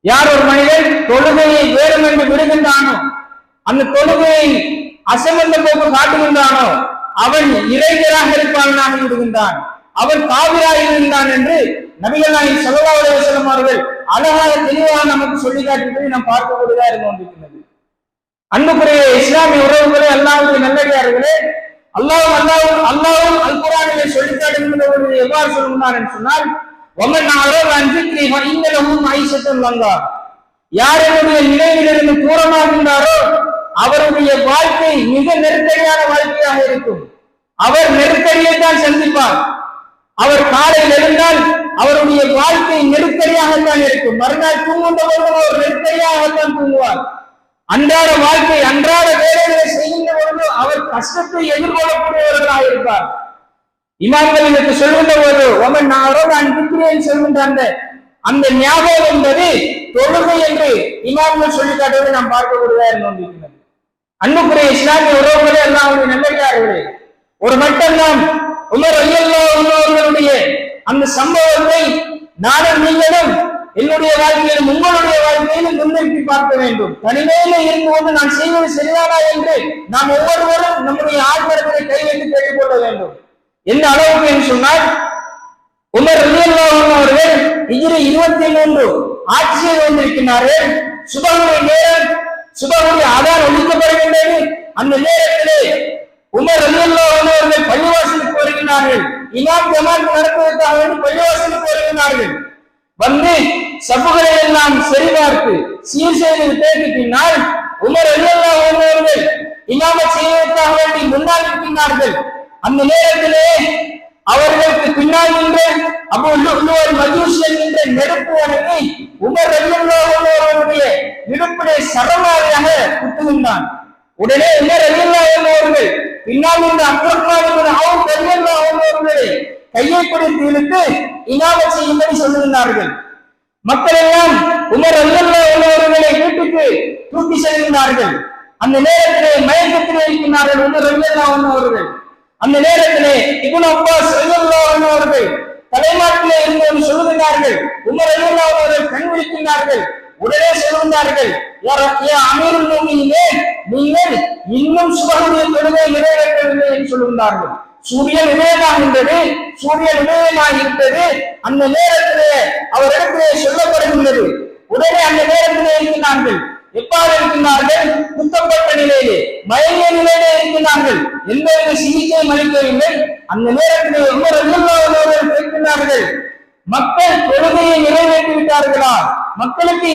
யார் ஒரு மனிதன் தொழுகையை வேறும் என்று விடுகின்றானோ, அந்த தொழுகையை அசமந்த போக்கு காட்டுகின்றானோ, அவன் இறைஞராக இருப்பானாக விடுகின்றான், அவன் காவிராக இருந்தான் என்று நபிகள் நாயகம் ஸல்லல்லாஹு அலைஹி வஸல்லம் அவர்கள் அழகாக தெளிவாக நமக்கு சொல்லி காட்டுவதை நாம் பார்க்கக்கூடியதாக இருந்து கொண்டிருக்கிறது. அன்புக்குரிய இஸ்லாமிய உறவுகளே, அல்லாஹ்வுடைய நல்லடியார்களே, அல்லாஹ்வும் அல் குர்ஆனிலே சொல்லி காட்டுகின்ற பொழுது எவ்வாறு சொல்கிறார் என்று சொன்னால், வமன் அஅரத அன் ஸிக்ரி ஃபஇன்ன லஹு மஈஷத்தன் லங்கா, யார் என்னுடைய நினைவிலிருந்து தூரமாகின்றாரோ அவருடைய வாழ்க்கை மிக நெருக்கடியான வாழ்க்கையாக இருக்கும். அவர் நெருக்கடியை தான் சந்திப்பார். அவர் காலையில் எழுந்தால் அவருடைய வாழ்க்கை நெருக்கடியாகத்தான் இருக்கும். மறுநாள் தூங்குகின்ற பொழுது அவர் நெருக்கடியாகத்தான் தூங்குவார். அன்றாட வாழ்க்கை, அன்றாட வேலைகளை செய்கின்ற பொழுது அவர் கஷ்டத்தை எதிர்கொள்ளக்கூடியவர்களாக இருப்பார். இமாம்கள் இதற்கு சொல்கின்ற போது ஒமன் அன்பிக்கிறேன் சொல்கின்ற அந்த ஞாபகம் என்பது தொழுகை என்று இமாம்கள் சொல்லி காட்டுவதை நாம் பார்க்கக்கூடியதாக இருந்திருக்கிறது. அன்புக்குரிய இஸ்லாமிய உறவுகளே, அல்லாஹ்வுடைய நல்லடியார்களே, ஒரு மட்டும்தான் உமர் ரலியல்லாஹு அன்ஹு அவர்களுடைய அந்த சம்பவத்தை நானும் நீங்களும் என்னுடைய வாழ்க்கையிலும் உங்களுடைய வாழ்க்கையிலும் முன்னிறுத்தி பார்க்க வேண்டும். தனிமையில இருந்து கொண்டு நான் செய்வது சரிதானா என்று நாம் ஒவ்வொருவரும் நம்முடைய ஆழ்மரத்தை கை வைத்து கேட்டுக்கொள்ள வேண்டும். எந்த அளவுக்கு என்று சொன்னால், உமர் ரலியல்லாஹு அன்ஹு அவர்கள் ஹிஜ்ரி 23 ஆட்சியில் வந்திருக்கிறார்கள். சுபஹுடைய நேரம், சுபஹுடைய அதான் ஒழிக்கப்படுகின்றது. அந்த நேரத்திலே உமர் ரலியல்லாஹு அன்ஹு அவர்கள் பள்ளிவாசலுக்கு வருகிறார்கள். இமாம் ஜமாத் நடத்துவதற்காக வேண்டி பள்ளிவாசலுக்கு வருகிறார்கள். வந்து சபுகளை எல்லாம் சரிபார்த்து சீர் செய்து விட்டதற்கு பின்னால் உமர் ரலியல்லாஹு அன்ஹு அவர்கள் இமாமத் செய்வதற்காக வேண்டி முன்னால் இருக்கின்றார்கள். அந்த நேரத்திலே அவர்களுக்கு பின்னால் நின்ற அபூ லுஅ்லுஅல் மஜூஸி என்கின்ற நெருப்பு வணங்கி உமர் ரலியல்லாஹு அன்ஹு அவர்களுடைய இடுப்பிலே சரமாரியாக குத்துகின்றான். உடனே உமர் ரலியல்லாஹு அன்ஹு அவர்கள் பின்னால் நின்ற அப்துர்ரஹ்மான் இப்னு அவ்ஃப் ரலியல்லாஹு அன்ஹு அவர்களை கையை பிடித்து இழுத்து இமாமத் செய்யும்படி சொல்லுகின்றார்கள். மக்கள் எல்லாம் உமர் ரலியல்லாஹு அன்ஹு அவர்களை வீட்டுக்கு தூக்கி செல்கின்றார்கள். அந்த நேரத்திலே மயக்கத்திலே இருக்கின்றார்கள் உமர் ரலியல்லாஹு அன்ஹு அவர்கள். அந்த நேரத்திலே இப்னு அப்பாஸ் ரலியல்லாஹு அன்ஹு அவர்கள் தலைமாட்டிலே இருந்து சொல்லுகின்றார்கள். உமர் ரலியல்லாஹு அன்ஹு அவர்கள் கண் விழிக்கின்றார்கள். உடனே சொல்லுகின்றார்கள், யா அமீருல் முஃமினீனே, நீங்கள் இன்னும் சுபஹுடைய தொழுகை நிறைவேற்றவில்லை என்று சொல்லுகின்றார்கள். சூரியன் உதயமாகின்றது, சூரியன் உதயமாகிவிட்டது. அந்த நேரத்திலே அவரிடத்திலே சொல்லப்படுகின்றது. உடனே அந்த நேரத்திலே இருக்கிறார்கள். எவ்வாறு இருக்கின்றார்கள்? குத்தப்பட்ட நிலையிலே, மயங்கிய நிலையிலே இருக்கின்றார்கள். எந்தவித சிகிச்சையும் அளிக்கவில்லை. அந்த நேரத்திலே உமர் ரலியல்லாஹு அன்ஹு அவர்கள் கேட்கின்றார்கள், மக்கள் தொழுகையை நிறைவேற்றி விட்டார்களா? மக்களுக்கு